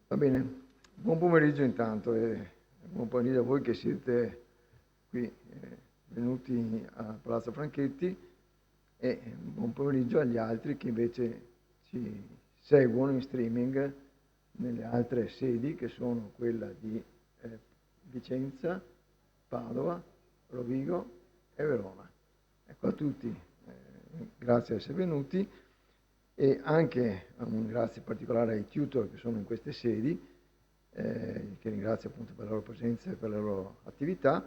Va bene, buon pomeriggio intanto e buon pomeriggio a voi che siete qui venuti a Palazzo Franchetti e buon pomeriggio agli altri che invece ci seguono in streaming nelle altre sedi che sono quella di Vicenza, Padova, Rovigo e Verona. Ecco a tutti, grazie di essere venuti. E anche un grazie particolare ai tutor che sono in queste sedi, che ringrazio appunto per la loro presenza e per la loro attività,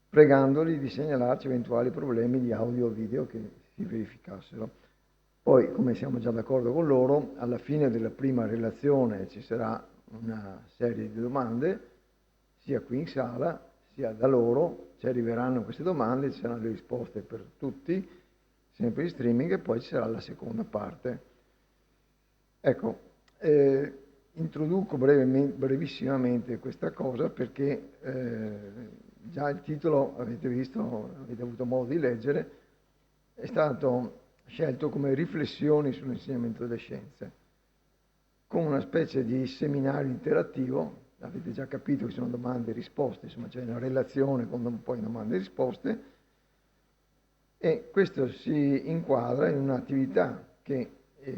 pregandoli di segnalarci eventuali problemi di audio o video che si verificassero. Poi, come siamo già d'accordo con loro, alla fine della prima relazione ci sarà una serie di domande, sia qui in sala, sia da loro, ci arriveranno queste domande, ci saranno le risposte per tutti, sempre in streaming, e poi ci sarà la seconda parte. Ecco, introduco brevissimamente questa cosa perché già il titolo, avete visto, avete avuto modo di leggere, è stato scelto come riflessioni sull'insegnamento delle scienze, con una specie di seminario interattivo. Avete già capito che sono domande e risposte, insomma c'è una relazione con poi domande e risposte, e questo si inquadra in un'attività che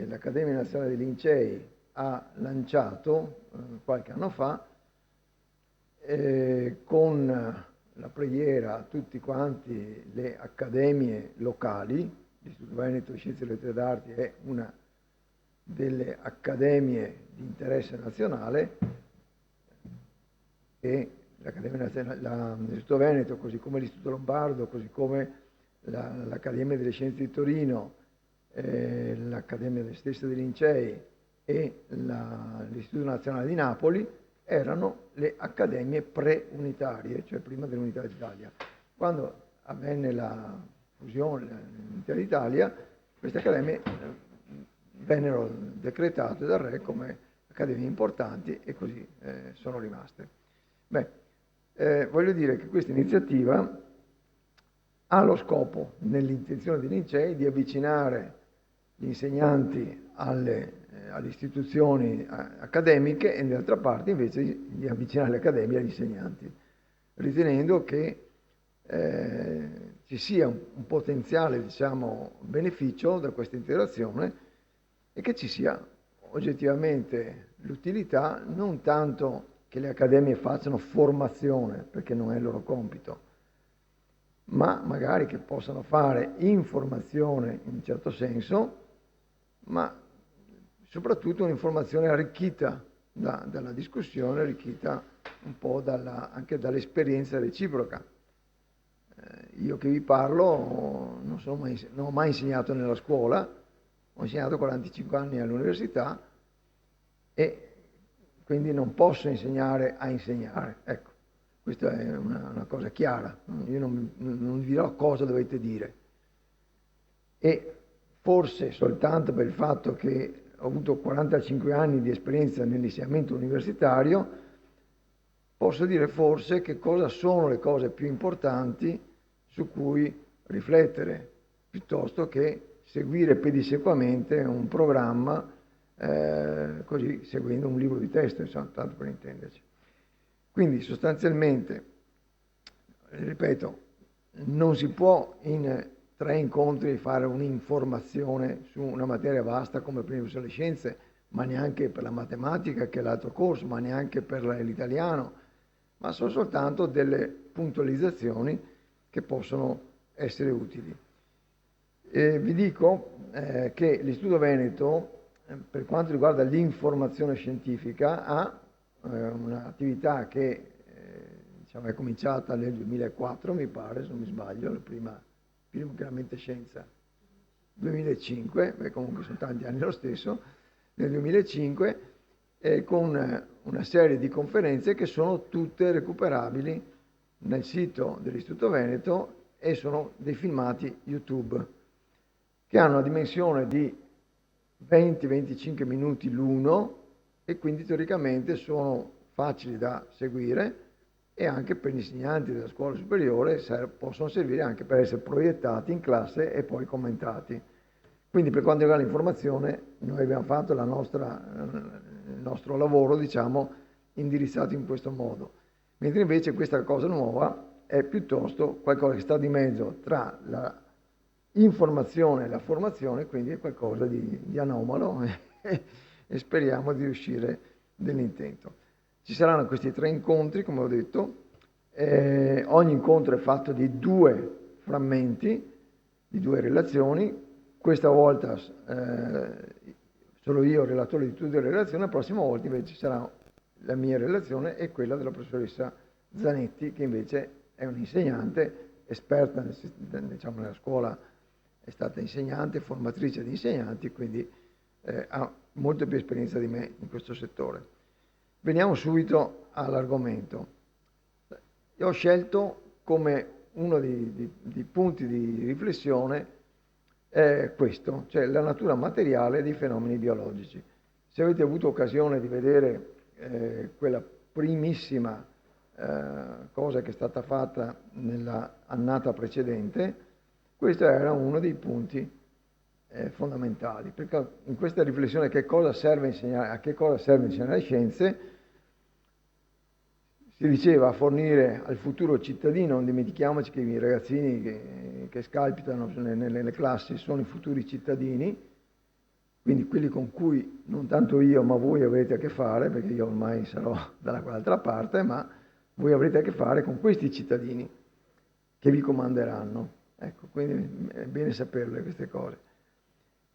l'Accademia Nazionale dei Lincei ha lanciato qualche anno fa con la preghiera a tutti quanti le accademie locali. L'Istituto Veneto di Scienze e Lettere d'Arti è una delle accademie di interesse nazionale e l'Istituto Veneto, così come l'Istituto Lombardo, così come l'Accademia delle Scienze di Torino, l'Accademia stessa dei Lincei e l'Istituto Nazionale di Napoli erano le accademie pre-unitarie, cioè prima dell'Unità d'Italia. Quando avvenne la fusione dell'Unità d'Italia, queste accademie vennero decretate dal Re come accademie importanti e così sono rimaste. Voglio dire che questa iniziativa ha lo scopo, nell'intenzione dei Lincei, di avvicinare gli insegnanti alle istituzioni accademiche e d'altra parte invece di avvicinare le accademie agli insegnanti, ritenendo che ci sia un potenziale, diciamo, beneficio da questa interazione e che ci sia oggettivamente l'utilità non tanto che le accademie facciano formazione, perché non è il loro compito, ma magari che possano fare informazione in un certo senso, ma soprattutto un'informazione arricchita dalla discussione, arricchita un po' anche dall'esperienza reciproca. Io che vi parlo non ho mai insegnato nella scuola, ho insegnato 45 anni all'università e quindi non posso insegnare a insegnare. Ecco, questa è una cosa chiara, io non vi dirò cosa dovete dire. E forse soltanto per il fatto che ho avuto 45 anni di esperienza nell'insegnamento universitario, posso dire forse che cosa sono le cose più importanti su cui riflettere, piuttosto che seguire pedissequamente un programma, così seguendo un libro di testo, insomma, tanto per intenderci. Quindi sostanzialmente, ripeto, non si può in 3 incontri fare un'informazione su una materia vasta come per esempio le scienze, ma neanche per la matematica, che è l'altro corso, ma neanche per l'italiano, ma sono soltanto delle puntualizzazioni che possono essere utili. Vi dico che l'Istituto Veneto, per quanto riguarda l'informazione scientifica, ha un'attività che diciamo, è cominciata nel 2004, mi pare, se non mi sbaglio, la prima chiaramente scienza 2005, comunque sono tanti anni lo stesso, nel 2005, con una serie di conferenze che sono tutte recuperabili nel sito dell'Istituto Veneto e sono dei filmati YouTube che hanno una dimensione di 20-25 minuti l'uno e quindi teoricamente sono facili da seguire e anche per gli insegnanti della scuola superiore possono servire anche per essere proiettati in classe e poi commentati. Quindi per quanto riguarda l'informazione noi abbiamo fatto nostro lavoro, diciamo, indirizzato in questo modo. Mentre invece questa cosa nuova è piuttosto qualcosa che sta di mezzo tra la informazione e la formazione, quindi è qualcosa di anomalo e speriamo di riuscire nell'intento. Ci saranno questi 3 incontri, come ho detto, ogni incontro è fatto di 2 frammenti, di 2 relazioni. Questa volta sono io relatore di tutte le relazioni, la prossima volta invece sarà la mia relazione e quella della professoressa Zanetti, che invece è un'insegnante esperta, diciamo, nella scuola, è stata insegnante, formatrice di insegnanti, quindi ha molta più esperienza di me in questo settore. Veniamo subito all'argomento. Io ho scelto come uno dei punti di riflessione questo, cioè la natura materiale dei fenomeni biologici. Se avete avuto occasione di vedere quella primissima cosa che è stata fatta nella annata precedente, questo era uno dei punti fondamentali, perché in questa riflessione a che cosa serve insegnare le scienze, si diceva fornire al futuro cittadino. Non dimentichiamoci che i ragazzini che scalpitano nelle classi sono i futuri cittadini, quindi quelli con cui non tanto io ma voi avrete a che fare, perché io ormai sarò dall'altra parte, ma voi avrete a che fare con questi cittadini che vi comanderanno. Ecco, quindi è bene saperle queste cose.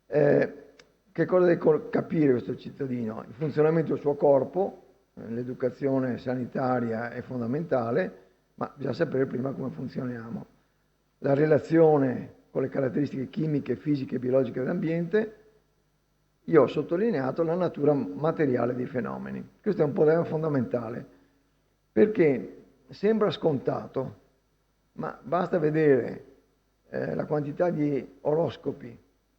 Che cosa deve capire questo cittadino? Il funzionamento del suo corpo. L'educazione sanitaria è fondamentale, ma bisogna sapere prima come funzioniamo. La relazione con le caratteristiche chimiche, fisiche e biologiche dell'ambiente. Io ho sottolineato la natura materiale dei fenomeni. Questo è un problema fondamentale, perché sembra scontato, ma basta vedere la quantità di oroscopi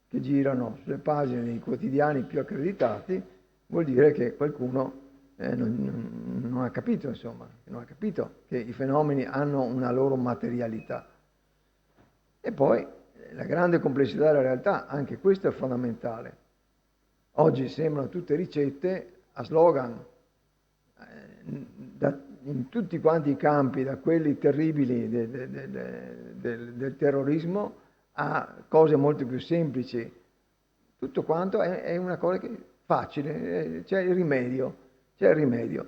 che girano sulle pagine dei quotidiani più accreditati, vuol dire che qualcuno non ha capito, insomma, non ha capito che i fenomeni hanno una loro materialità. E poi la grande complessità della realtà, anche questo è fondamentale. Oggi sembrano tutte ricette a slogan, in tutti quanti i campi, da quelli terribili del terrorismo a cose molto più semplici. Tutto quanto è una cosa facile, c'è il rimedio. C'è il rimedio.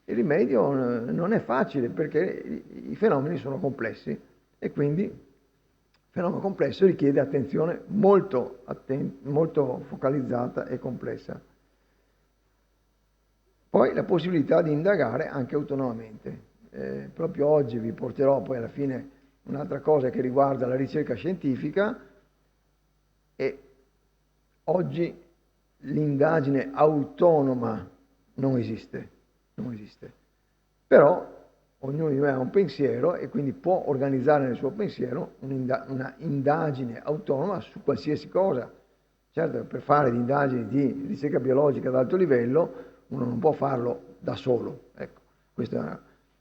Il rimedio non è facile perché i fenomeni sono complessi e quindi il fenomeno complesso richiede attenzione molto focalizzata e complessa. Poi la possibilità di indagare anche autonomamente. Proprio oggi vi porterò poi alla fine un'altra cosa che riguarda la ricerca scientifica, e oggi l'indagine autonoma non esiste. Però ognuno di noi ha un pensiero e quindi può organizzare nel suo pensiero una indagine autonoma su qualsiasi cosa. Certo, per fare le indagini di ricerca biologica ad alto livello uno non può farlo da solo, ecco.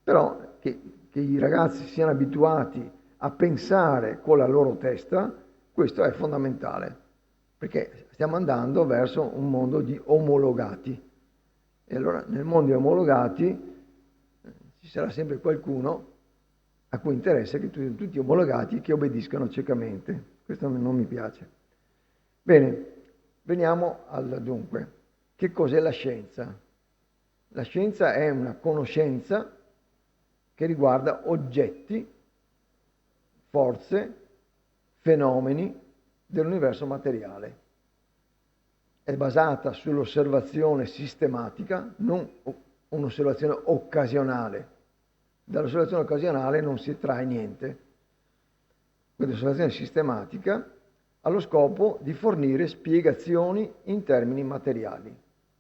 Però che i ragazzi siano abituati a pensare con la loro testa, questo è fondamentale, perché stiamo andando verso un mondo di omologati. E allora nel mondo di omologati ci sarà sempre qualcuno a cui interessa che tutti omologati che obbediscano ciecamente. Questo non mi piace. Bene, veniamo al dunque. Che cos'è la scienza? La scienza è una conoscenza che riguarda oggetti, forze, fenomeni dell'universo materiale. È basata sull'osservazione sistematica, non un'osservazione occasionale. Dall'osservazione occasionale non si trae niente. Quindi l'osservazione sistematica ha lo scopo di fornire spiegazioni in termini materiali,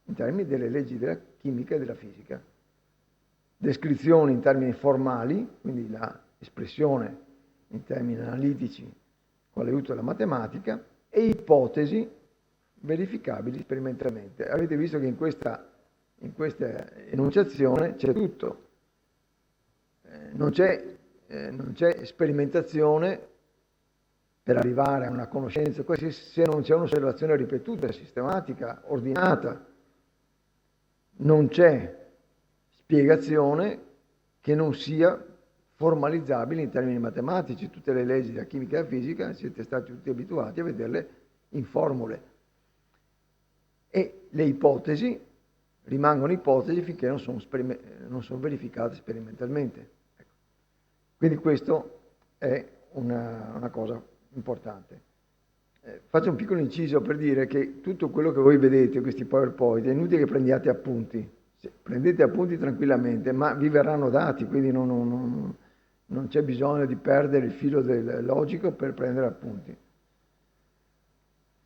in termini delle leggi della chimica e della fisica. Descrizioni in termini formali, quindi l'espressione in termini analitici con l'aiuto della matematica, e ipotesi verificabili sperimentalmente. Avete visto che in questa enunciazione c'è tutto. Non c'è sperimentazione per arrivare a una conoscenza se non c'è un'osservazione ripetuta, sistematica, ordinata. non c'è spiegazione che non sia formalizzabile in termini matematici. Tutte le leggi della chimica e della fisica siete stati tutti abituati a vederle in formule. E le ipotesi rimangono ipotesi finché non sono verificate sperimentalmente. Ecco. Quindi questo è una cosa importante. Faccio un piccolo inciso per dire che tutto quello che voi vedete, questi PowerPoint, è inutile che prendiate appunti. Prendete appunti tranquillamente, ma vi verranno dati, quindi non c'è bisogno di perdere il filo del logico per prendere appunti.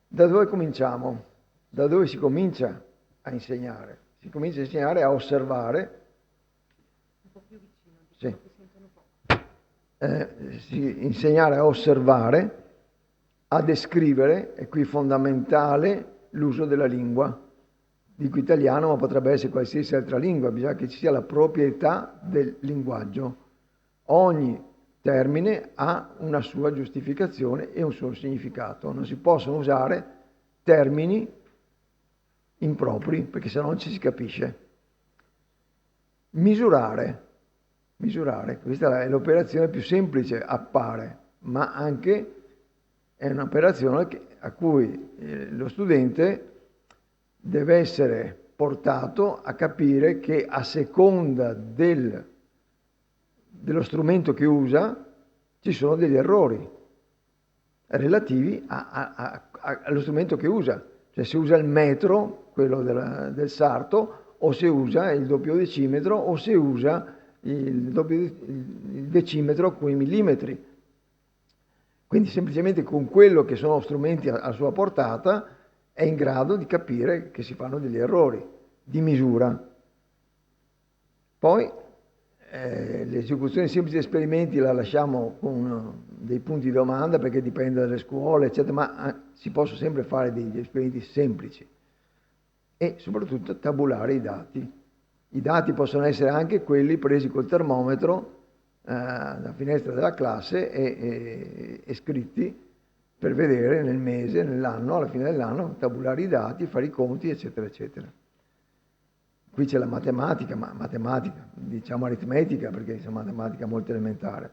Da dove cominciamo? Da dove si comincia a insegnare? Si comincia a insegnare a osservare. Un po' più vicino, Sì. che sentono poco. Insegnare a osservare, a descrivere, e qui è fondamentale l'uso della lingua. Dico italiano, ma potrebbe essere qualsiasi altra lingua, bisogna che ci sia la proprietà del linguaggio. Ogni termine ha una sua giustificazione e un suo significato. Non si possono usare termini impropri, perché sennò non ci si capisce. Misurare, questa è l'operazione più semplice, appare, ma anche è un'operazione a cui lo studente deve essere portato a capire che a seconda dello strumento che usa ci sono degli errori relativi allo strumento che usa. Cioè se usa il metro, quello del sarto, o se usa il doppio decimetro, o se usa il decimetro con i millimetri. Quindi semplicemente con quello che sono strumenti a sua portata è in grado di capire che si fanno degli errori di misura. Poi l'esecuzione di semplici esperimenti la lasciamo con dei punti di domanda perché dipende dalle scuole, eccetera, ma si possono sempre fare degli esperimenti semplici e soprattutto tabulare i dati. I dati possono essere anche quelli presi col termometro dalla finestra della classe e scritti per vedere nel mese, nell'anno, alla fine dell'anno, tabulare i dati, fare i conti, eccetera, eccetera. Qui c'è la matematica, ma matematica, diciamo aritmetica, perché è una matematica molto elementare.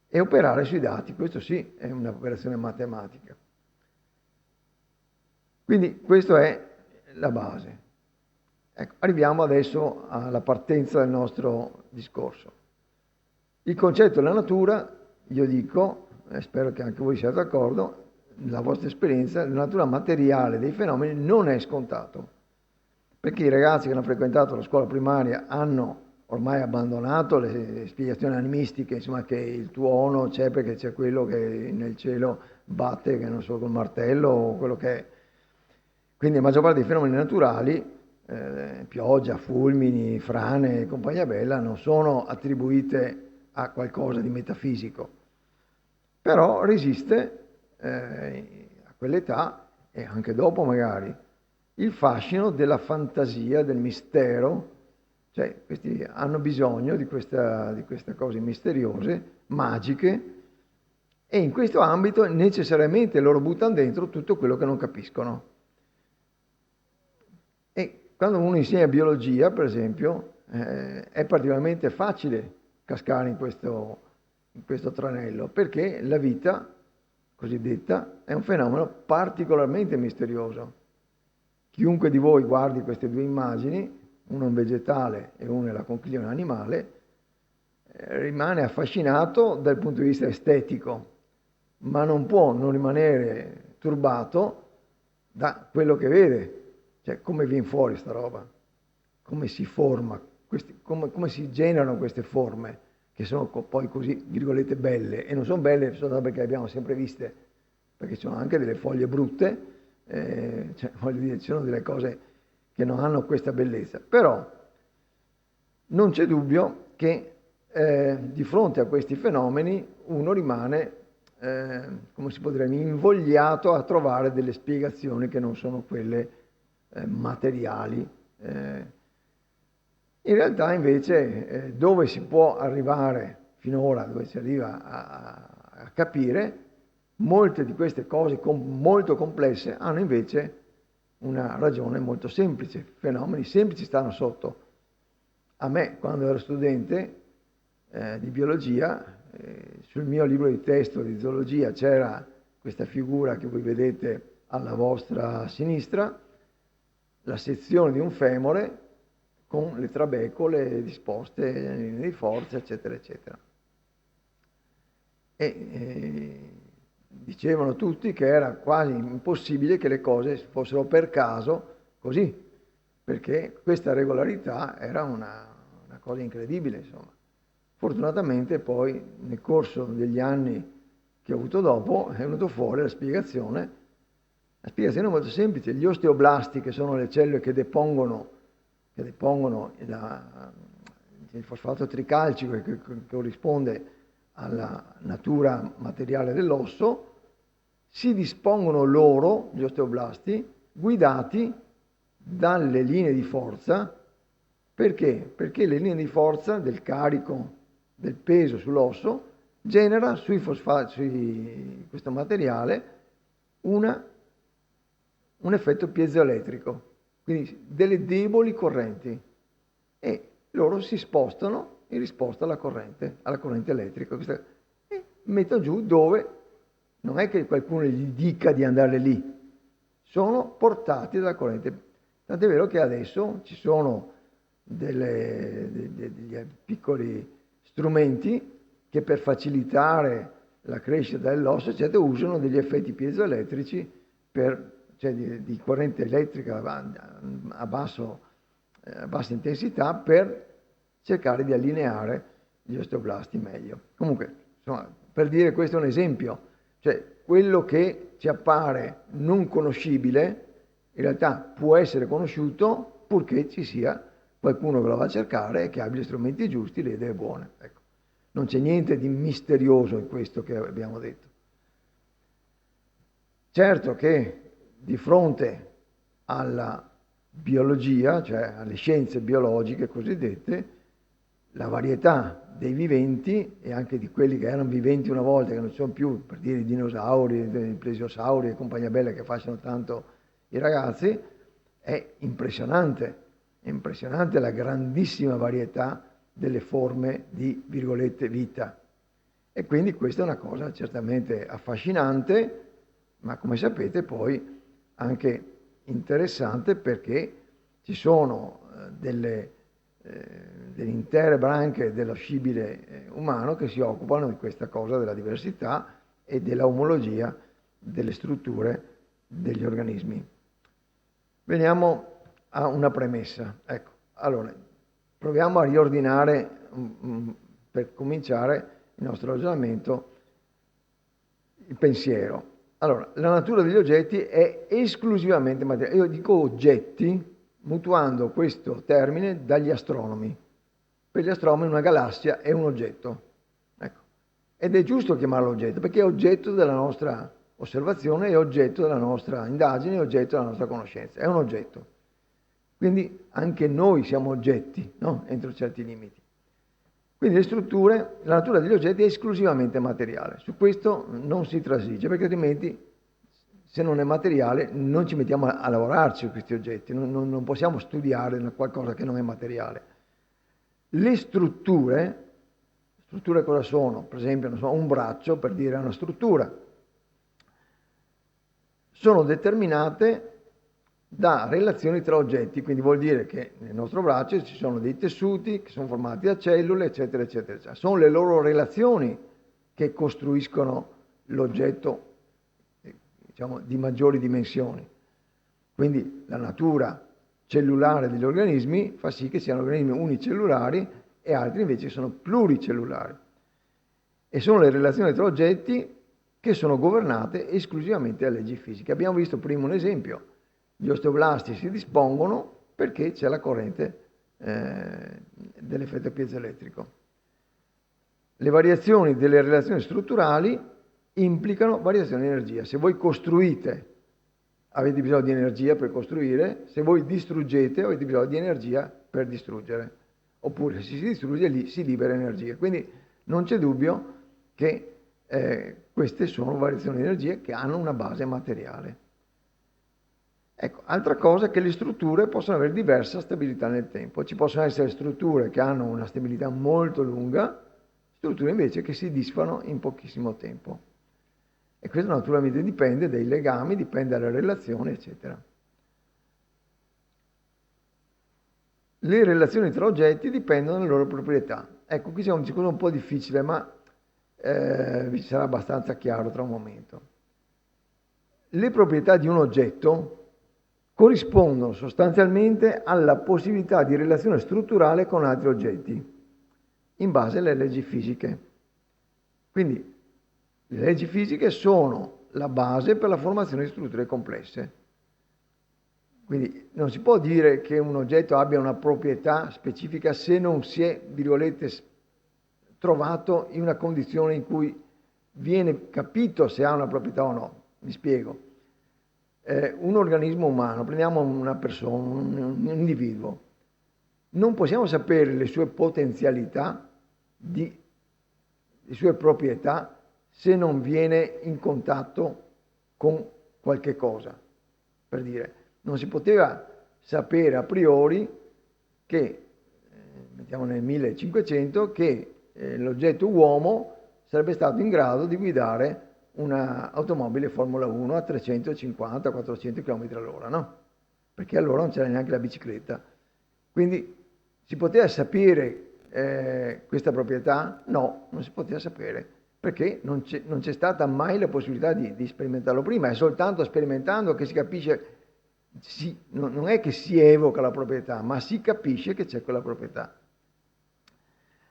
E operare sui dati, questo sì, è un'operazione matematica. Quindi questa è la base. Ecco, arriviamo adesso alla partenza del nostro discorso. Il concetto della natura, io dico, e spero che anche voi siate d'accordo, nella vostra esperienza, la natura materiale dei fenomeni non è scontato. Perché i ragazzi che hanno frequentato la scuola primaria hanno ormai abbandonato le spiegazioni animistiche, insomma, che il tuono c'è perché c'è quello che nel cielo batte, che non so, col martello o quello che è. Quindi la maggior parte dei fenomeni naturali, pioggia, fulmini, frane e compagnia bella, non sono attribuite a qualcosa di metafisico. Però resiste a quell'età e anche dopo magari il fascino della fantasia, del mistero, cioè questi hanno bisogno di queste cose misteriose, magiche, e in questo ambito necessariamente loro buttano dentro tutto quello che non capiscono. E quando uno insegna biologia, per esempio, è particolarmente facile cascare in questo tranello, perché la vita cosiddetta è un fenomeno particolarmente misterioso. Chiunque di voi guardi queste due immagini, uno è un vegetale e uno è la conchiglione animale, rimane affascinato dal punto di vista estetico, ma non può non rimanere turbato da quello che vede. Cioè, come viene fuori sta roba? Come si forma? Come si generano queste forme, che sono poi così, virgolette, belle? E non sono belle soltanto perché le abbiamo sempre viste, perché ci sono anche delle foglie brutte, cioè, voglio dire, ci sono delle cose che non hanno questa bellezza. Però non c'è dubbio che di fronte a questi fenomeni uno rimane, come si potrebbe, invogliato a trovare delle spiegazioni che non sono quelle materiali. In realtà invece dove si può arrivare finora, dove si arriva a capire, molte di queste cose molto complesse hanno invece una ragione molto semplice, fenomeni semplici stanno sotto. A me, quando ero studente di biologia, sul mio libro di testo di zoologia c'era questa figura che voi vedete alla vostra sinistra, la sezione di un femore con le trabecole disposte in linea di forza, eccetera, eccetera. Dicevano tutti che era quasi impossibile che le cose fossero per caso così, perché questa regolarità era una cosa incredibile, insomma. Fortunatamente poi nel corso degli anni che ho avuto dopo è venuto fuori la spiegazione. La spiegazione è molto semplice: gli osteoblasti, che sono le cellule che depongono il fosfato tricalcico che corrisponde alla natura materiale dell'osso, si dispongono loro, gli osteoblasti, guidati dalle linee di forza. Perché? Perché le linee di forza del carico del peso sull'osso genera su questo materiale un effetto piezoelettrico, quindi delle deboli correnti, e loro si spostano in risposta alla corrente elettrica, e mettono giù dove non è che qualcuno gli dica di andare lì, sono portati dalla corrente. Tant'è vero che adesso ci sono degli piccoli strumenti che per facilitare la crescita dell'osso, eccetera, usano degli effetti piezoelettrici cioè di corrente elettrica a bassa intensità, per cercare di allineare gli osteoblasti meglio. Comunque, insomma, per dire, questo è un esempio, cioè quello che ci appare non conoscibile in realtà può essere conosciuto purché ci sia qualcuno che lo va a cercare e che abbia gli strumenti giusti, le idee buone. Ecco. Non c'è niente di misterioso in questo che abbiamo detto. Certo che di fronte alla biologia, cioè alle scienze biologiche cosiddette, la varietà dei viventi, e anche di quelli che erano viventi una volta, che non sono più, per dire i dinosauri, i plesiosauri e compagnia bella che affascinano tanto i ragazzi, è impressionante. È impressionante la grandissima varietà delle forme di, virgolette, vita. E quindi questa è una cosa certamente affascinante, ma come sapete poi anche interessante, perché ci sono delle intere branche dello scibile umano che si occupano di questa cosa della diversità e della omologia delle strutture degli organismi. Veniamo a una premessa. Ecco, allora, proviamo a riordinare, per cominciare il nostro ragionamento, il pensiero. Allora, la natura degli oggetti è esclusivamente materiale. Io dico oggetti mutuando questo termine dagli astronomi. Per gli astronomi una galassia è un oggetto. Ecco. Ed è giusto chiamarlo oggetto, perché è oggetto della nostra osservazione, è oggetto della nostra indagine, è oggetto della nostra conoscenza. È un oggetto. Quindi anche noi siamo oggetti, no? Entro certi limiti. Quindi le strutture, la natura degli oggetti è esclusivamente materiale. Su questo non si transige, perché altrimenti, se non è materiale, non ci mettiamo a lavorarci su questi oggetti, non possiamo studiare qualcosa che non è materiale. Le strutture cosa sono? Per esempio, non so, un braccio, per dire, è una struttura. Sono determinate da relazioni tra oggetti, quindi vuol dire che nel nostro braccio ci sono dei tessuti che sono formati da cellule, eccetera, eccetera, eccetera. Sono le loro relazioni che costruiscono l'oggetto, diciamo, di maggiori dimensioni. Quindi la natura cellulare degli organismi fa sì che siano organismi unicellulari e altri invece sono pluricellulari. E sono le relazioni tra oggetti che sono governate esclusivamente da leggi fisiche. Abbiamo visto prima un esempio. Gli osteoblasti si dispongono perché c'è la corrente dell'effetto piezoelettrico. Le variazioni delle relazioni strutturali implicano variazioni di energia. Se voi costruite, avete bisogno di energia per costruire; se voi distruggete, avete bisogno di energia per distruggere. Oppure, se si distrugge, lì si libera energia. Quindi non c'è dubbio che queste sono variazioni di energia che hanno una base materiale. Ecco, altra cosa è che le strutture possono avere diversa stabilità nel tempo. Ci possono essere strutture che hanno una stabilità molto lunga, strutture invece che si disfano in pochissimo tempo. E questo naturalmente dipende dai legami, dipende dalle relazioni, eccetera. Le relazioni tra oggetti dipendono dalle loro proprietà. Ecco, qui c'è un discorso un po' difficile, ma vi sarà abbastanza chiaro tra un momento. Le proprietà di un oggetto corrispondono sostanzialmente alla possibilità di relazione strutturale con altri oggetti, in base alle leggi fisiche. Quindi le leggi fisiche sono la base per la formazione di strutture complesse. Quindi non si può dire che un oggetto abbia una proprietà specifica se non si è, virgolette, trovato in una condizione in cui viene capito se ha una proprietà o no. Mi spiego. Un organismo umano, prendiamo una persona, un individuo, non possiamo sapere le sue potenzialità, le sue proprietà, se non viene in contatto con qualche cosa. Per dire, non si poteva sapere a priori che, mettiamo nel 1500, che l'oggetto uomo sarebbe stato in grado di guidare un'automobile Formula 1 a 350-400 km all'ora, no? Perché allora non c'era neanche la bicicletta. Quindi si poteva sapere questa proprietà? No, non si poteva sapere, perché non c'è stata mai la possibilità di sperimentarlo prima, è soltanto sperimentando che si capisce, non è che si evoca la proprietà, ma si capisce che c'è quella proprietà.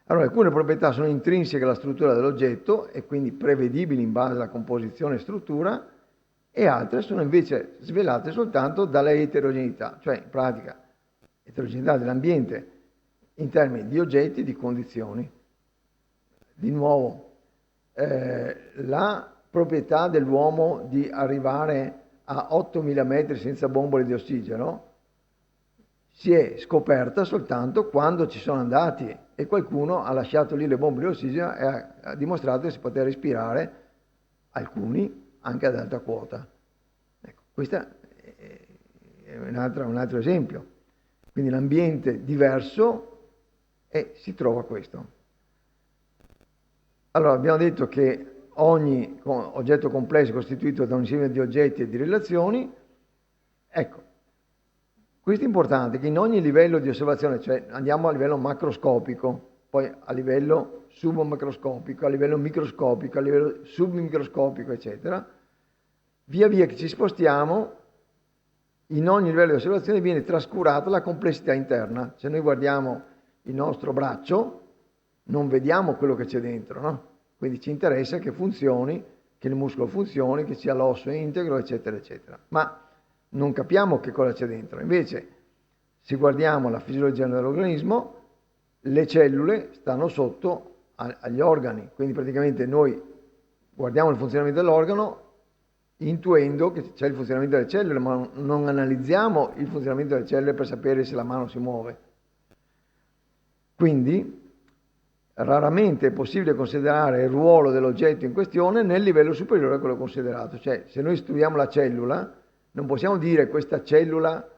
Allora, alcune proprietà sono intrinseche alla struttura dell'oggetto e quindi prevedibili in base alla composizione e struttura, e altre sono invece svelate soltanto dalla eterogeneità, cioè in pratica eterogeneità dell'ambiente in termini di oggetti e di condizioni. Di nuovo, la proprietà dell'uomo di arrivare a 8.000 metri senza bombole di ossigeno si è scoperta soltanto quando ci sono andati e qualcuno ha lasciato lì le bombe di ossigeno e ha dimostrato che si poteva respirare, alcuni anche ad alta quota. Ecco, questo è un altro esempio. Quindi l'ambiente diverso e si trova questo. Allora, abbiamo detto che ogni oggetto complesso è costituito da un insieme di oggetti e di relazioni. Ecco, questo è importante, che in ogni livello di osservazione, cioè andiamo a livello macroscopico, poi a livello submacroscopico, a livello microscopico, a livello submicroscopico, eccetera, via via che ci spostiamo, in ogni livello di osservazione viene trascurata la complessità interna. Se noi guardiamo il nostro braccio, non vediamo quello che c'è dentro, no? Quindi ci interessa che funzioni, che il muscolo funzioni, che sia l'osso integro, eccetera, eccetera. Ma non capiamo che cosa c'è dentro. Invece, se guardiamo la fisiologia dell'organismo, le cellule stanno sotto agli organi. Quindi praticamente noi guardiamo il funzionamento dell'organo intuendo che c'è il funzionamento delle cellule, ma non analizziamo il funzionamento delle cellule per sapere se la mano si muove. Quindi raramente è possibile considerare il ruolo dell'oggetto in questione nel livello superiore a quello considerato. Cioè, se noi studiamo la cellula, non possiamo dire che questa cellula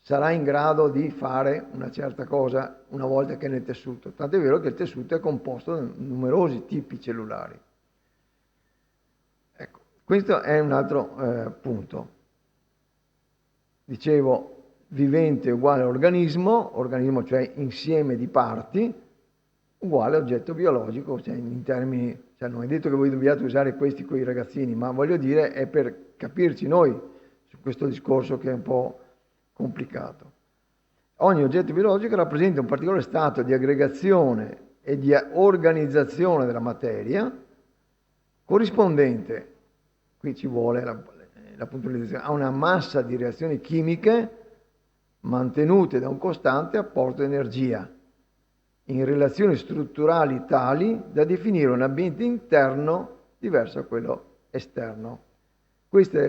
sarà in grado di fare una certa cosa una volta che è nel tessuto. Tanto è vero che il tessuto è composto da numerosi tipi cellulari. Ecco, questo è un altro punto. Dicevo, vivente uguale organismo cioè insieme di parti, uguale oggetto biologico, cioè in termini, cioè non è detto che voi dobbiate usare questi con i ragazzini, ma voglio dire è per capirci noi su questo discorso che è un po' complicato. Ogni oggetto biologico rappresenta un particolare stato di aggregazione e di organizzazione della materia corrispondente, qui ci vuole la puntualizzazione, a una massa di reazioni chimiche mantenute da un costante apporto di energia, in relazioni strutturali tali da definire un ambiente interno diverso da quello esterno. Questa è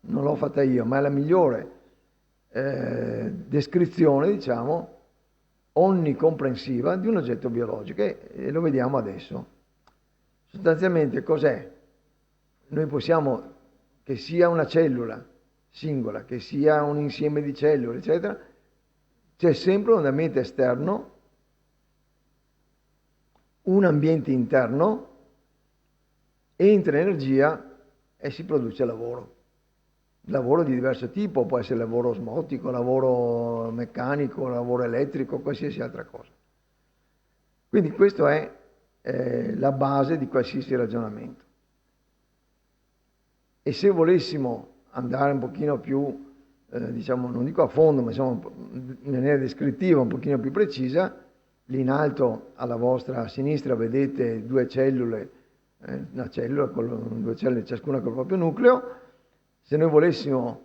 non l'ho fatta io, ma è la migliore descrizione, diciamo, onnicomprensiva di un oggetto biologico e lo vediamo adesso. Sostanzialmente cos'è? Noi possiamo, che sia una cellula, singola, che sia un insieme di cellule, eccetera, c'è sempre un ambiente esterno, un ambiente interno, entra energia e si produce lavoro. Lavoro di diverso tipo, può essere lavoro osmotico, lavoro meccanico, lavoro elettrico, qualsiasi altra cosa. Quindi questa è la base di qualsiasi ragionamento. E se volessimo andare un pochino più, diciamo, non dico a fondo, ma diciamo in maniera descrittiva, un pochino più precisa, lì in alto alla vostra sinistra vedete due cellule, una cellula, due cellule ciascuna col proprio nucleo. Se noi volessimo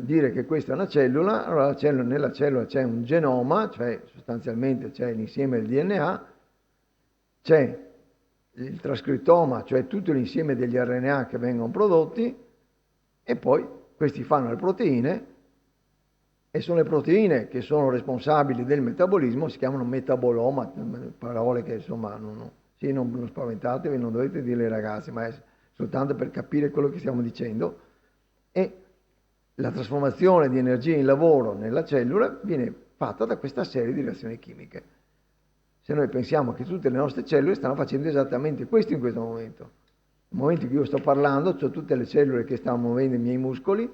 dire che questa è una cellula, allora nella cellula c'è un genoma, cioè sostanzialmente c'è l'insieme del DNA, c'è il trascrittoma, cioè tutto l'insieme degli RNA che vengono prodotti, e poi questi fanno le proteine, e sono le proteine che sono responsabili del metabolismo, si chiamano metaboloma, parole che insomma non spaventatevi, non dovete dirle ai ragazzi, ma è soltanto per capire quello che stiamo dicendo. E la trasformazione di energia in lavoro nella cellula viene fatta da questa serie di reazioni chimiche. Se noi pensiamo che tutte le nostre cellule stanno facendo esattamente questo in questo momento. Nel momento in cui io sto parlando, ho tutte le cellule che stanno muovendo i miei muscoli,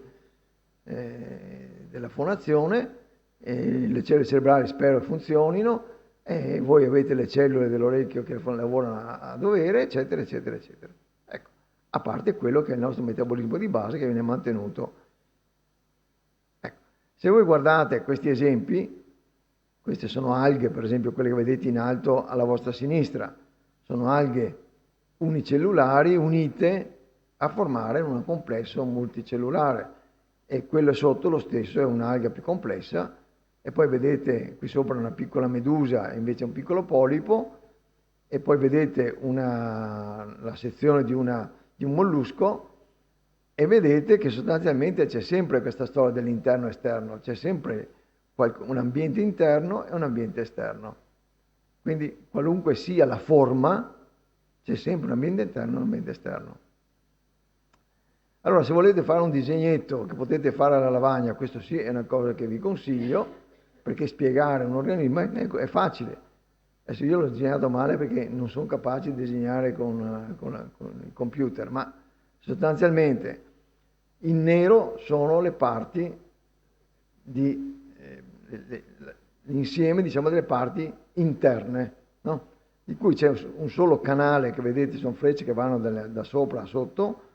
della fonazione, le cellule cerebrali spero funzionino, e voi avete le cellule dell'orecchio che lavorano a dovere, eccetera, eccetera, eccetera. Ecco, a parte quello che è il nostro metabolismo di base che viene mantenuto. Ecco, se voi guardate questi esempi, queste sono alghe, per esempio quelle che vedete in alto alla vostra sinistra, sono alghe unicellulari unite a formare un complesso multicellulare, e quello sotto lo stesso è un'alga più complessa, e poi vedete qui sopra una piccola medusa e invece un piccolo polipo, e poi vedete la sezione di un mollusco, e vedete che sostanzialmente c'è sempre questa storia dell'interno e esterno, c'è sempre un ambiente interno e un ambiente esterno. Quindi qualunque sia la forma, c'è sempre un ambiente interno e un ambiente esterno. Allora, se volete fare un disegnetto che potete fare alla lavagna, questo sì è una cosa che vi consiglio, perché spiegare un organismo è facile. Adesso io l'ho disegnato male perché non sono capace di disegnare con il computer, ma sostanzialmente in nero sono le parti l'insieme, diciamo, delle parti interne, no? Di cui c'è un solo canale che vedete, sono frecce che vanno da sopra a sotto,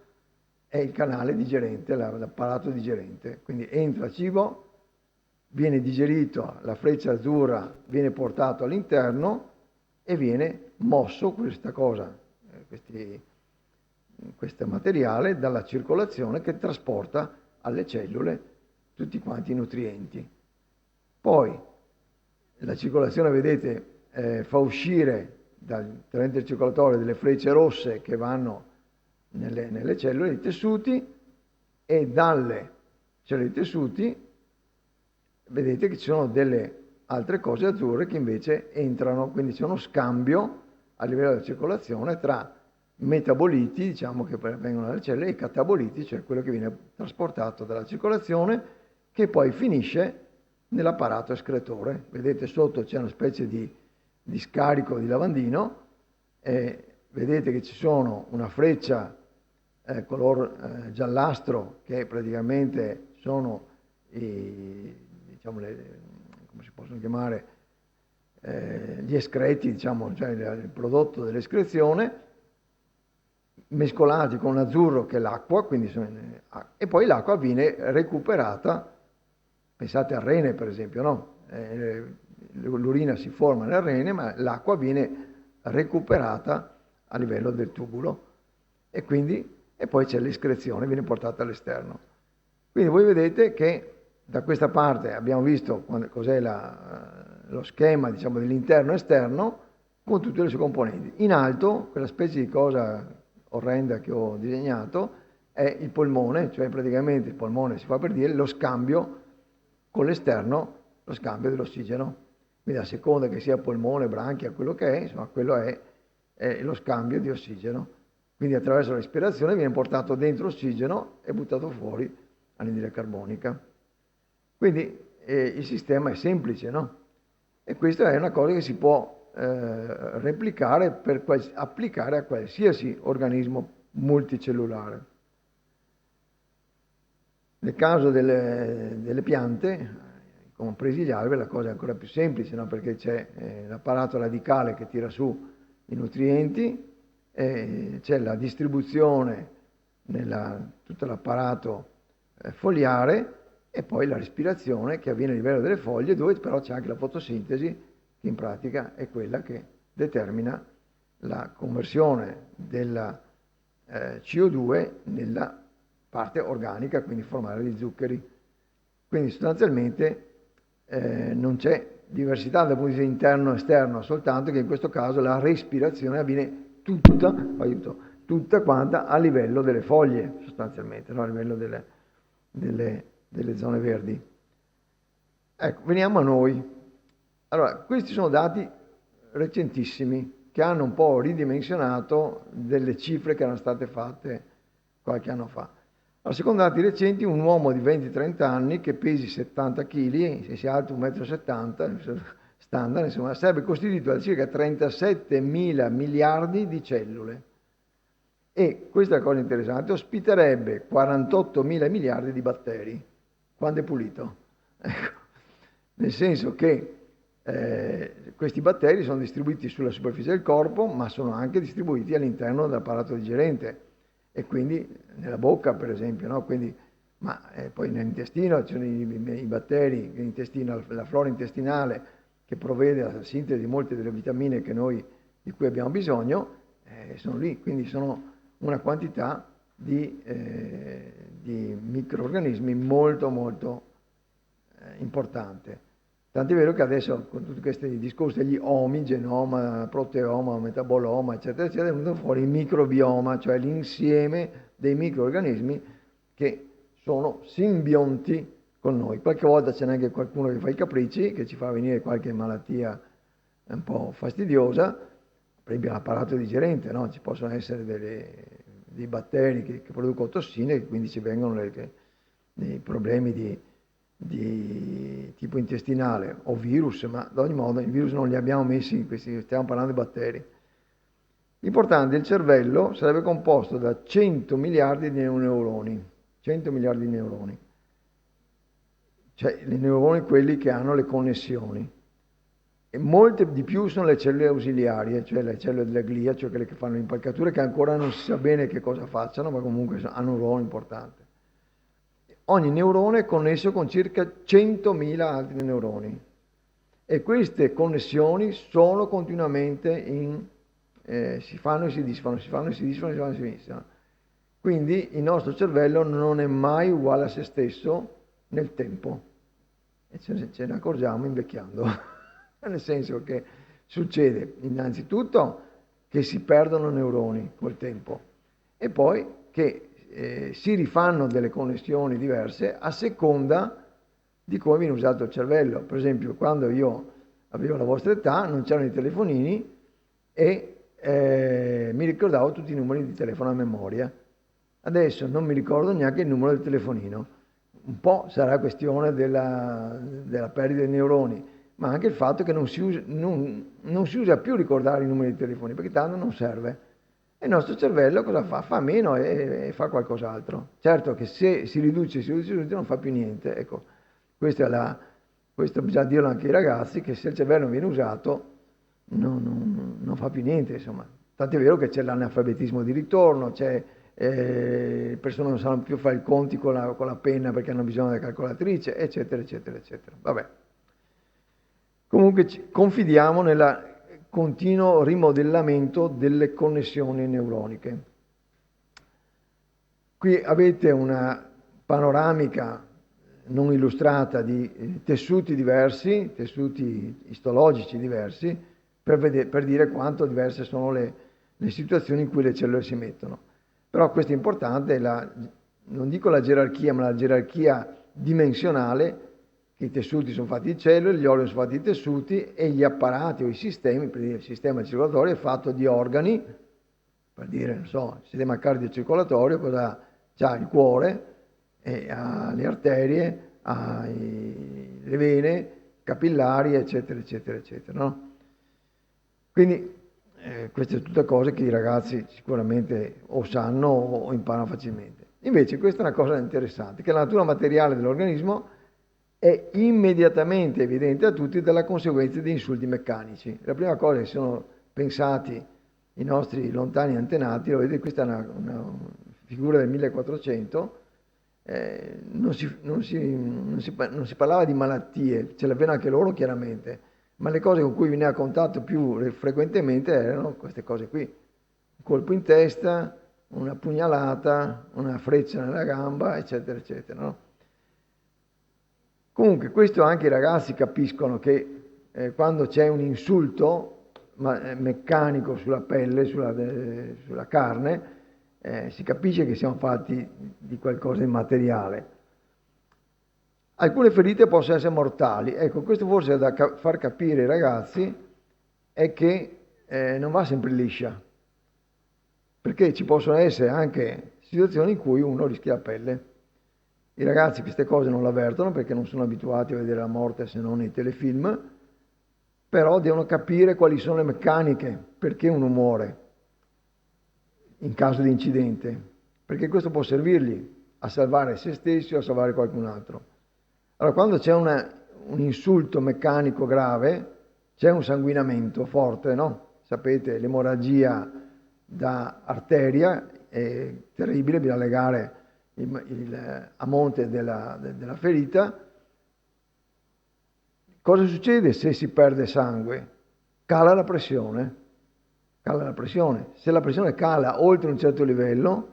è il canale digerente, l'apparato digerente. Quindi entra cibo, viene digerito, la freccia azzurra viene portato all'interno e viene mosso questo materiale dalla circolazione, che trasporta alle cellule tutti quanti i nutrienti. Poi la circolazione, vedete, fa uscire dal torrente circolatorio delle frecce rosse che vanno nelle cellule dei tessuti, e dalle cellule dei tessuti vedete che ci sono delle altre cose azzurre che invece entrano, quindi c'è uno scambio a livello della circolazione tra metaboliti, diciamo, che vengono dalle cellule, e cataboliti, cioè quello che viene trasportato dalla circolazione, che poi finisce nell'apparato escretore. Vedete sotto c'è una specie di scarico di lavandino, vedete che ci sono una freccia color giallastro, che praticamente sono diciamo come si possono chiamare, gli escreti, diciamo, cioè il prodotto dell'escrezione, mescolati con l'azzurro che è l'acqua, e poi l'acqua viene recuperata. Pensate al rene, per esempio, no? L'urina si forma nel rene, ma l'acqua viene recuperata a livello del tubulo, e poi c'è l'escrezione, viene portata all'esterno. Quindi voi vedete che da questa parte abbiamo visto cos'è lo schema, diciamo, dell'interno e esterno con tutte le sue componenti. In alto, quella specie di cosa orrenda che ho disegnato è il polmone, cioè praticamente il polmone, si fa per dire, lo scambio con l'esterno, lo scambio dell'ossigeno. Quindi a seconda che sia polmone, branchia, quello che è, insomma, quello è lo scambio di ossigeno. Quindi attraverso la respirazione viene portato dentro ossigeno e buttato fuori anidride carbonica. Quindi il sistema è semplice, no? E questa è una cosa che si può replicare applicare a qualsiasi organismo multicellulare. Nel caso delle piante, compresi gli alberi, la cosa è ancora più semplice, no? Perché c'è l'apparato radicale che tira su i nutrienti, c'è la distribuzione tutto l'apparato foliare e poi la respirazione che avviene a livello delle foglie, dove però c'è anche la fotosintesi, che in pratica è quella che determina la conversione della CO2 nella parte organica, quindi formare gli zuccheri. Quindi sostanzialmente non c'è diversità dal punto di vista interno e esterno, soltanto che in questo caso la respirazione avviene tutta quanta a livello delle foglie, sostanzialmente, no? A livello delle zone verdi. Ecco, veniamo a noi. Allora, questi sono dati recentissimi che hanno un po' ridimensionato delle cifre che erano state fatte qualche anno fa. Allora, secondo dati recenti, un uomo di 20-30 anni che pesi 70 kg, se si è alto 1,70 m, standard, insomma, sarebbe costituito da circa 37 mila miliardi di cellule. E, questa è la cosa interessante, ospiterebbe 48 mila miliardi di batteri, quando è pulito. Ecco. Nel senso che questi batteri sono distribuiti sulla superficie del corpo, ma sono anche distribuiti all'interno dell'apparato digerente e quindi nella bocca, per esempio, no? Quindi, poi nell'intestino ci sono i batteri, l'intestino, la flora intestinale che provvede alla sintesi di molte delle vitamine di cui abbiamo bisogno, sono lì, quindi sono una quantità di microrganismi molto molto importante. Tant'è vero che adesso con tutti questi discorsi degli omi, genoma, proteoma, metaboloma, eccetera, eccetera, è venuto fuori il microbioma, cioè l'insieme dei microrganismi che sono simbionti con noi. Qualche volta c'è anche qualcuno che fa i capricci, che ci fa venire qualche malattia un po' fastidiosa, per esempio l'apparato digerente, no? Ci possono essere dei batteri che producono tossine e quindi ci vengono dei problemi di tipo intestinale o virus, ma ad ogni modo i virus non li abbiamo messi, stiamo parlando di batteri. L'importante, il cervello sarebbe composto da 100 miliardi di neuroni, 100 miliardi di neuroni, cioè i neuroni quelli che hanno le connessioni. E molte di più sono le cellule ausiliarie, cioè le cellule della glia, cioè quelle che fanno l'impalcatura, che ancora non si sa bene che cosa facciano, ma comunque hanno un ruolo importante. Ogni neurone è connesso con circa 100.000 altri neuroni e queste connessioni sono continuamente si fanno e si disfano, si fanno e si disfano, si fanno e si disfano. Quindi il nostro cervello non è mai uguale a se stesso nel tempo e ce ne accorgiamo invecchiando, nel senso che succede innanzitutto che si perdono neuroni col tempo e poi che si rifanno delle connessioni diverse a seconda di come viene usato il cervello. Per esempio, quando io avevo la vostra età non c'erano i telefonini e mi ricordavo tutti i numeri di telefono a memoria. Adesso non mi ricordo neanche il numero del telefonino. Un po' sarà questione della perdita dei neuroni, ma anche il fatto che non si usa più ricordare i numeri di telefoni, perché tanto non serve. E il nostro cervello cosa fa? Fa meno e fa qualcos'altro. Certo che se si riduce non fa più niente. Ecco, questo bisogna dirlo anche ai ragazzi, che se il cervello non viene usato non fa più niente, insomma. Tant'è vero che c'è l'analfabetismo di ritorno, le persone non sanno più fare i conti con la penna perché hanno bisogno della calcolatrice, eccetera, eccetera, eccetera. Vabbè. Comunque confidiamo nel continuo rimodellamento delle connessioni neuroniche. Qui avete una panoramica non illustrata di tessuti diversi, tessuti istologici diversi, per dire quanto diverse sono le situazioni in cui le cellule si mettono. Però questo è importante, non dico la gerarchia, ma la gerarchia dimensionale, che i tessuti sono fatti di cellule, gli organi sono fatti di tessuti e gli apparati o i sistemi, per dire il sistema circolatorio è fatto di organi, per dire, non so, il sistema cardiocircolatorio cosa c'ha? Il cuore, e alle arterie, alle vene, capillari, eccetera, eccetera, eccetera, no? Quindi queste sono tutte cose che i ragazzi sicuramente o sanno o imparano facilmente. Invece questa è una cosa interessante, che la natura materiale dell'organismo è immediatamente evidente a tutti dalla conseguenza di insulti meccanici. La prima cosa che sono pensati i nostri lontani antenati, lo vedete, questa è una figura del 1400, non si parlava di malattie, ce l'avevano anche loro chiaramente, ma le cose con cui veniva a contatto più frequentemente erano queste cose qui: un colpo in testa, una pugnalata, una freccia nella gamba, eccetera, eccetera, no? Comunque questo anche i ragazzi capiscono che quando c'è un insulto meccanico sulla pelle, sulla carne, si capisce che siamo fatti di qualcosa di materiale. Alcune ferite possono essere mortali. Ecco, questo forse è da far capire ai ragazzi è che non va sempre liscia, perché ci possono essere anche situazioni in cui uno rischia la pelle. I ragazzi queste cose non l'avvertono perché non sono abituati a vedere la morte se non nei telefilm, però devono capire quali sono le meccaniche, perché uno muore in caso di incidente, perché questo può servirgli a salvare se stessi o a salvare qualcun altro. Allora, quando c'è un insulto meccanico grave, c'è un sanguinamento forte, no? Sapete, l'emorragia da arteria è terribile, bisogna legare a monte della ferita. Cosa succede se si perde sangue? Cala la pressione. Cala la pressione. Se la pressione cala oltre un certo livello,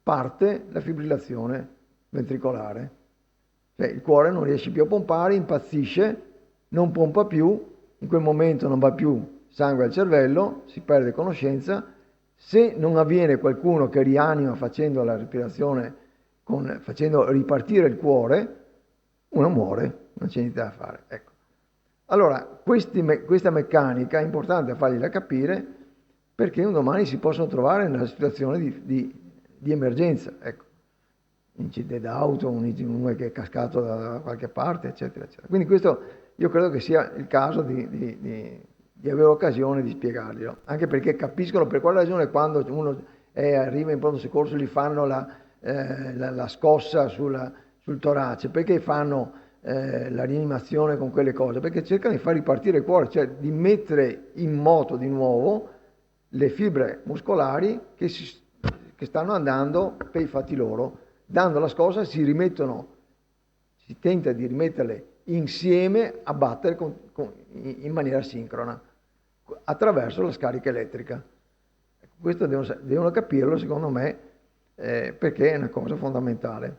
parte la fibrillazione ventricolare. Cioè il cuore non riesce più a pompare, impazzisce, non pompa più, in quel momento non va più sangue al cervello, si perde conoscenza. Se non avviene qualcuno che rianima facendo la respirazione, facendo ripartire il cuore, uno muore, non c'è niente da fare. Ecco. Allora, questa meccanica è importante fargliela capire, perché un domani si possono trovare nella situazione di emergenza. Ecco. Un incidente d'auto, uno che è cascato da qualche parte, eccetera, eccetera. Quindi questo io credo che sia il caso di avere occasione di spiegarglielo, anche perché capiscono per quale ragione quando uno arriva in pronto soccorso gli fanno la scossa sul torace, perché fanno la rianimazione con quelle cose, perché cercano di far ripartire il cuore, cioè di mettere in moto di nuovo le fibre muscolari che stanno andando per i fatti loro. Dando la scossa si tenta di rimetterle insieme a battere in maniera sincrona attraverso la scarica elettrica. Questo devono capirlo, secondo me, perché è una cosa fondamentale.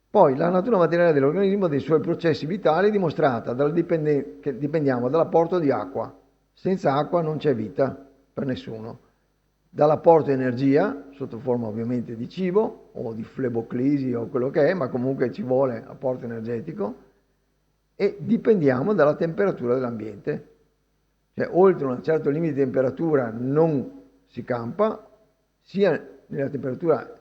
Poi la natura materiale dell'organismo e dei suoi processi vitali è dimostrata che dipendiamo dall'apporto di acqua. Senza acqua non c'è vita per nessuno. Dall'apporto di energia, sotto forma ovviamente di cibo o di fleboclisi o quello che è, ma comunque ci vuole apporto energetico, e dipendiamo dalla temperatura dell'ambiente. Cioè, oltre un certo limite di temperatura non si campa, sia nella temperatura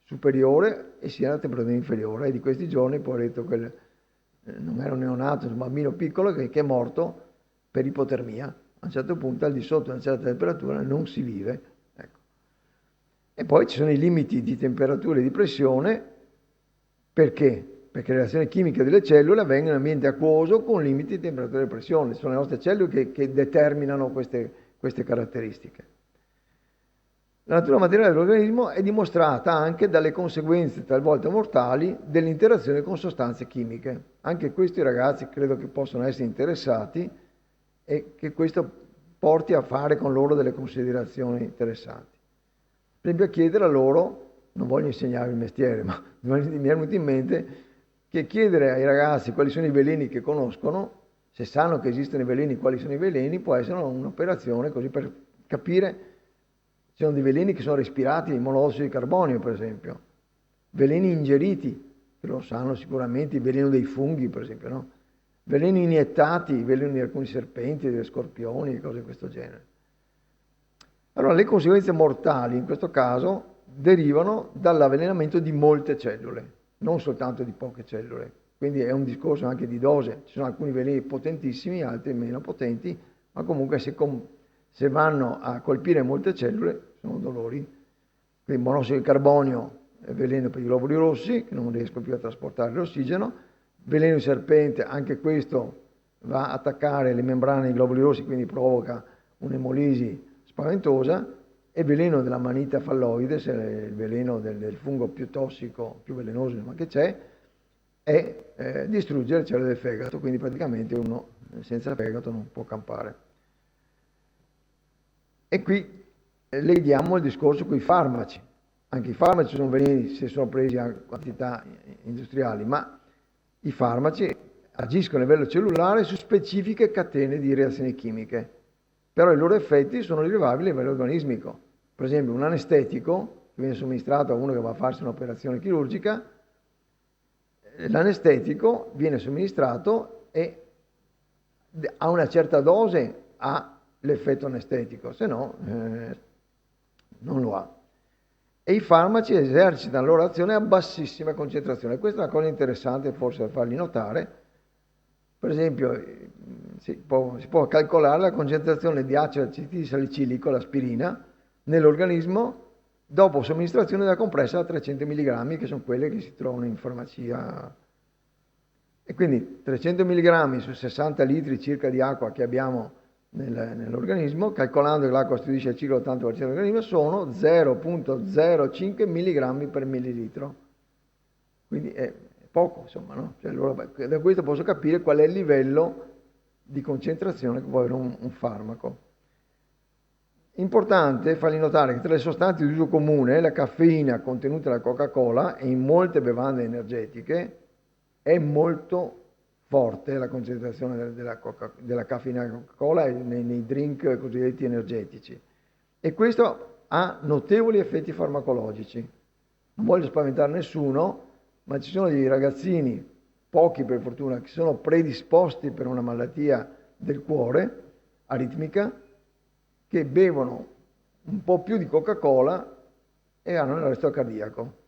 superiore e sia nella temperatura inferiore. E di questi giorni, poveretto, non era un neonato, un bambino piccolo che è morto per ipotermia. A un certo punto, al di sotto di una certa temperatura, non si vive. Ecco. E poi ci sono i limiti di temperatura e di pressione. Perché? Perché le reazioni chimiche delle cellule avvengono in ambiente acquoso con limiti di temperatura e pressione. Sono le nostre cellule che determinano queste caratteristiche. La natura materiale dell'organismo è dimostrata anche dalle conseguenze talvolta mortali dell'interazione con sostanze chimiche. Anche questi ragazzi credo che possano essere interessati e che questo porti a fare con loro delle considerazioni interessanti. Per esempio a chiedere a loro, non voglio insegnare il mestiere, ma mi è venuto in mente che chiedere ai ragazzi quali sono i veleni che conoscono, se sanno che esistono i veleni, quali sono i veleni, può essere un'operazione così per capire. Ci sono dei veleni che sono respirati, il monossido di carbonio per esempio, veleni ingeriti, che lo sanno sicuramente, il veleno dei funghi per esempio, no? Veleni iniettati, il veleno di alcuni serpenti, degli scorpioni, cose di questo genere. Allora le conseguenze mortali in questo caso derivano dall'avvelenamento di molte cellule, non soltanto di poche cellule. Quindi è un discorso anche di dose. Ci sono alcuni veleni potentissimi, altri meno potenti, ma comunque se vanno a colpire molte cellule sono dolori. Quindi monossido di carbonio è veleno per i globuli rossi, che non riescono più a trasportare l'ossigeno. Veleno di serpente, anche questo va a attaccare le membrane dei globuli rossi, quindi provoca un'emolisi spaventosa. E veleno della Manita falloides, il veleno del fungo più tossico, più velenoso che c'è, è distruggere le cellule del fegato, quindi praticamente uno senza fegato non può campare. E qui leghiamo il discorso con i farmaci. Anche i farmaci sono veleni se sono presi a quantità industriali, ma i farmaci agiscono a livello cellulare su specifiche catene di reazioni chimiche, però i loro effetti sono rilevabili a livello organismico. Per esempio un anestetico che viene somministrato a uno che va a farsi un'operazione chirurgica, l'anestetico viene somministrato e a una certa dose ha l'effetto anestetico, se no non lo ha. E i farmaci esercitano la loro azione a bassissima concentrazione. Questa è una cosa interessante forse da fargli notare. Per esempio si può calcolare la concentrazione di acido acetilsalicilico, l'aspirina, nell'organismo dopo somministrazione della compressa da 300 mg, che sono quelle che si trovano in farmacia. E quindi 300 mg su 60 litri circa di acqua che abbiamo nell'organismo, calcolando che l'acqua costituisce il ciclo 80% dell'organismo, sono 0,05 mg per millilitro. Quindi è poco, insomma, no? Cioè, allora, da questo posso capire qual è il livello di concentrazione che può avere un farmaco. Importante fargli notare che tra le sostanze di uso comune la caffeina contenuta nella Coca-Cola e in molte bevande energetiche è molto forte la concentrazione della caffeina nella Coca-Cola e nei drink cosiddetti energetici. E questo ha notevoli effetti farmacologici. Non voglio spaventare nessuno, ma ci sono dei ragazzini, pochi per fortuna, che sono predisposti per una malattia del cuore, aritmica, che bevono un po' più di Coca-Cola e hanno l'arresto cardiaco.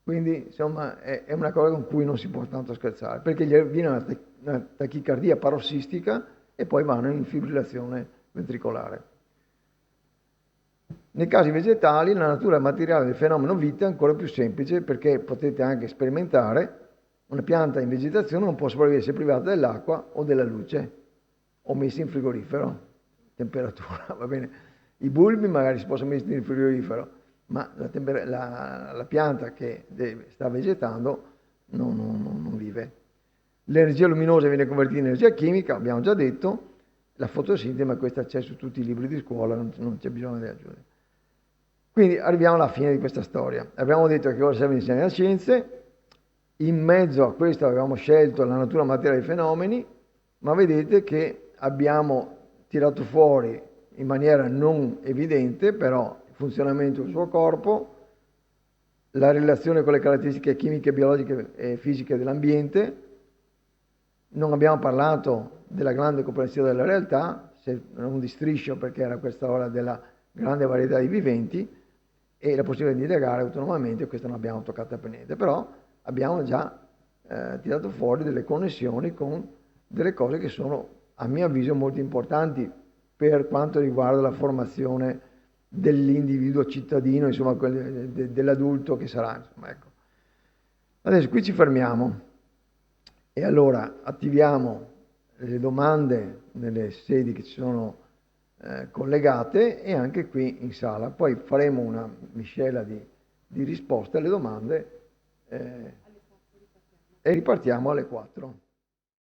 Quindi, insomma, è una cosa con cui non si può tanto scherzare, perché gli viene una tachicardia parossistica e poi vanno in fibrillazione ventricolare. Nei casi vegetali la natura materiale del fenomeno vita è ancora più semplice, perché potete anche sperimentare, una pianta in vegetazione non può sopravvivere se privata dell'acqua o della luce, o messa in frigorifero, temperatura, va bene. I bulbi magari si possono mettere in frigorifero, ma la pianta che sta vegetando non vive. L'energia luminosa viene convertita in energia chimica, abbiamo già detto, la fotosintesi, ma questa c'è su tutti i libri di scuola, non c'è bisogno di aggiungere. Quindi arriviamo alla fine di questa storia. Abbiamo detto che cosa serve insegnare le scienze, in mezzo a questo avevamo scelto la natura materiale dei fenomeni, ma vedete che abbiamo tirato fuori in maniera non evidente, però il funzionamento del suo corpo, la relazione con le caratteristiche chimiche, biologiche e fisiche dell'ambiente. Non abbiamo parlato della grande comprensione della realtà, se non di striscio perché era questa ora della grande varietà di viventi e la possibilità di indagare autonomamente, questo non abbiamo toccato per niente, però abbiamo già tirato fuori delle connessioni con delle cose che sono, a mio avviso, molto importanti per quanto riguarda la formazione dell'individuo cittadino, insomma, dell'adulto che sarà. Insomma, ecco. Adesso qui ci fermiamo e allora attiviamo le domande nelle sedi che ci sono collegate e anche qui in sala. Poi faremo una miscela di risposte alle domande e ripartiamo alle 4.